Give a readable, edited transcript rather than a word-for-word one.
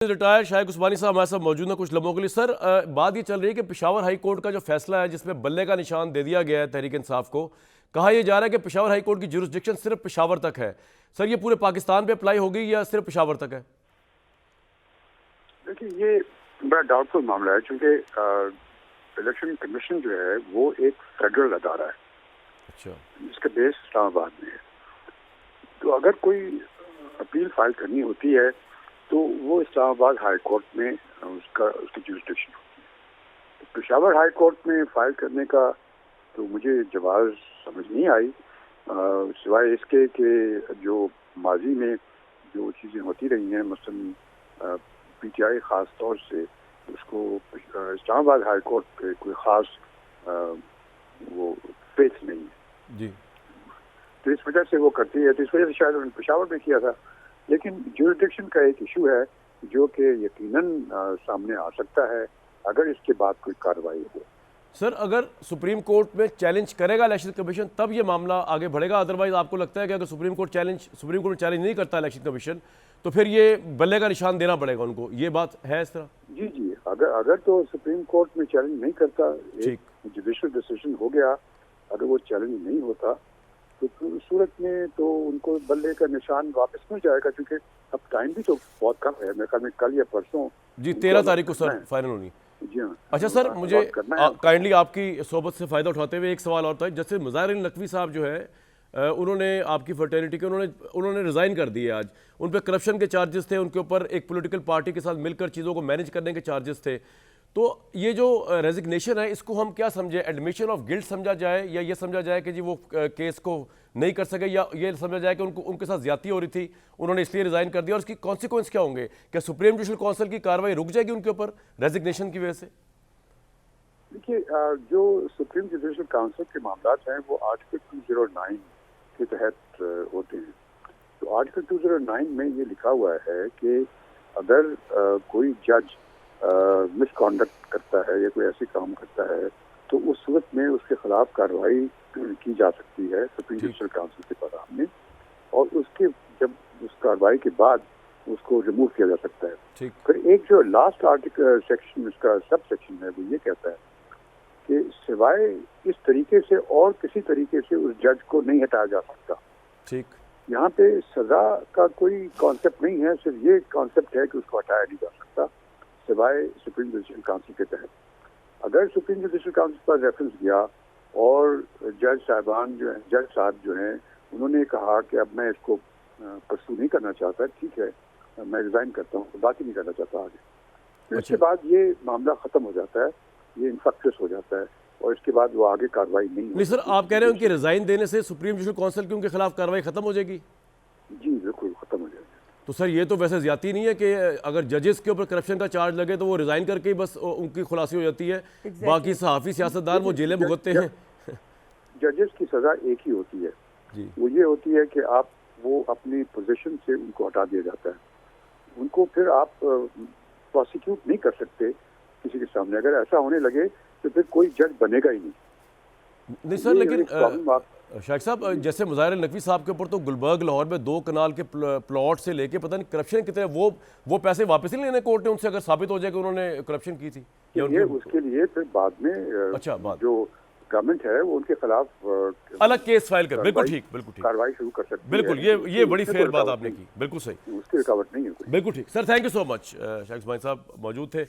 Retired शायद उस्मानी साहब हमारे साथ मौजूद हैं कुछ लम्हों के लिए। सर, बात ये चल रही है कि पेशावर हाई कोर्ट का जो फैसला है जिसमें बल्ले का निशान दे दिया गया है तहरीक इंसाफ को, कहा यह जा रहा है कि पेशावर हाई कोर्ट की जुरिस्डिक्शन सिर्फ पेशावर तक है। सर, ये पूरे पाकिस्तान पे अप्लाई होगी या सिर्फ पेशावर तक है? देखिए, ये बड़ा डाउटफुल मामला है क्योंकि इलेक्शन कमीशन जो है वो एक फेडरल अदारा है। अच्छा। जिसका बेस इस्लामाबाद में है। तो अगर कोई अपील फाइल करनी होती है तो वो इस्लामाबाद हाई कोर्ट में उसकी जुरिस्डिक्शन होती है। तो पेशावर हाई कोर्ट में फाइल करने का तो मुझे जवाब समझ नहीं आई, सिवाय इसके कि जो माजी में जो चीज़ें होती रही हैं, मसलन पीटीआई ख़ास तौर से उसको इस्लामाबाद हाई कोर्ट पे कोई ख़ास वो फेथ नहीं है जी। तो इस वजह से वो करती है। तो इस वजह से शायद उन्होंने पेशावर में किया था। लेकिन जुरिस्डिक्शन का एक इशू है जो कि यकीनन सामने आ सकता है अगर इसके बाद कोई कार्रवाई हो। सर, अगर सुप्रीम कोर्ट में चैलेंज करेगा इलेक्शन कमीशन तब ये मामला आगे बढ़ेगा, अदरवाइज आपको लगता है कि अगर सुप्रीम कोर्ट में चैलेंज नहीं करता इलेक्शन कमीशन तो फिर ये बल्ले का निशान देना पड़ेगा उनको, ये बात है इस तरह? जी जी, अगर तो सुप्रीम कोर्ट में चैलेंज नहीं करता, एक जुडिशल डिसीजन हो गया, अगर वो चैलेंज नहीं होता तो उस सूरत में तो उनको बल्ले का निशान वापस मिल जाएगा, क्योंकि अब टाइम भी तो बहुत कम है। मेरे ख्याल में कल या परसों जी 13 तारीख को सर फाइनल होनी। जी हाँ। अच्छा सर, मुझे काइंडली आपकी सोबत से फ़ायदा उठाते हुए एक सवाल और था। जैसे मुज़ाहिर नकवी साहब जो है उन्होंने आपकी फर्टर्निटी के उन्होंने रिज़ाइन कर दिए आज। उन पर करप्शन के चार्जेस थे, उनके ऊपर एक पॉलिटिकल पार्टी के साथ मिलकर चीज़ों को मैनेज करने के चार्जेस थे। तो ये जो रेजिग्नेशन है इसको हम क्या समझे, एडमिशन ऑफ गिल्ट समझा जाए या ये समझा जाए कि जी वो केस को नहीं कर सके, या ये समझा जाए कि उनके साथ ज्यादती हो रही थी, उन्होंने इसलिए रिजाइन कर दिया? और इसकी कॉन्सिक्वेंस क्या होंगे? क्या सुप्रीम जुडिशल काउंसिल की कार्रवाई रुक जाएगी उनके ऊपर रेजिग्नेशन की वजह से? देखिए, जो सुप्रीम जुडिशल काउंसिल के मामला हैं वो आर्टिकल 209 के तहत होते हैं। तो आर्टिकल 209 में ये लिखा हुआ है कि अगर कोई जज मिसकॉन्डक्ट करता है या कोई ऐसी काम करता है तो उस सूरत में उसके खिलाफ कार्रवाई की जा सकती है सुप्रीम जुडिशल काउंसिल के बराबर में, और उसके जब उस कार्रवाई के बाद उसको रिमूव किया जा सकता है। फिर एक जो लास्ट आर्टिकल सेक्शन, उसका सब सेक्शन है, वो ये कहता है कि सिवाय इस तरीके से और किसी तरीके से उस जज को नहीं हटाया जा सकता। ठीक, यहाँ पे सजा का कोई कॉन्सेप्ट नहीं है, सिर्फ ये कॉन्सेप्ट है कि उसको हटाया नहीं जा सकता सिवाय सुप्रीम जुडिशल काउंसिल के तहत। अगर सुप्रीम जुडिशल काउंसिल पर रेफरेंस गया और जज साहब जो हैं उन्होंने कहा कि अब मैं इसको परसू नहीं करना चाहता, ठीक है मैं रिजाइन करता हूँ, तो बात ही नहीं करना चाहता आगे, तो इसके बाद ये मामला खत्म हो जाता है, ये इनफेक्टियस हो जाता है और इसके बाद वो आगे कार्रवाई नहीं सर, आप कह रहे हैं उनके रिजाइन देने से सुप्रीम जुडिशल काउंसिल की उनके खिलाफ कार्रवाई खत्म हो जाएगी? जी बिल्कुल खत्म हो जाएगी। तो सर, ये तो वैसे ज्यादा नहीं है कि अगर जजेस के ऊपर करप्शन का चार्ज लगे तो वो रिजाइन करके ही बस उनकी खुलासी हो जाती है, बाकी सहाफ़ी सियासतदान वो जेलें भुगतते हैं। जजेस की सजा एक ही होती है जी, वो ये होती है कि आप वो अपनी पोजीशन से उनको हटा दिया जाता है, उनको फिर आप प्रोसिक्यूट नहीं कर सकते किसी के सामने। अगर ऐसा होने लगे तो फिर कोई जज बनेगा ही नहीं सर। लेकिन शाइख साहब, जैसे मुज़ाहिर नकवी साहब के ऊपर तो गुलबर्ग लाहौर में 2 कनाल के प्लॉट से लेके पता नहीं करप्शन कितने, वो पैसे वापस नहीं लेने कोर्ट ने उनसे, अगर साबित हो जाए कि उन्होंने करप्शन की थी? ये उसके लिए फिर बाद में जो गवर्नमेंट है वो उनके खिलाफ अलग केस फाइल कर। बिल्कुल ठीक, कार्रवाई शुरू कर सकती है। बिल्कुल, ये बड़ी फेयर बात आपने की, बिल्कुल सही, उसकी रुकावट नहीं है। बिल्कुल ठीक। Sir, thank you so much. Shaikh साहब मौजूद थे।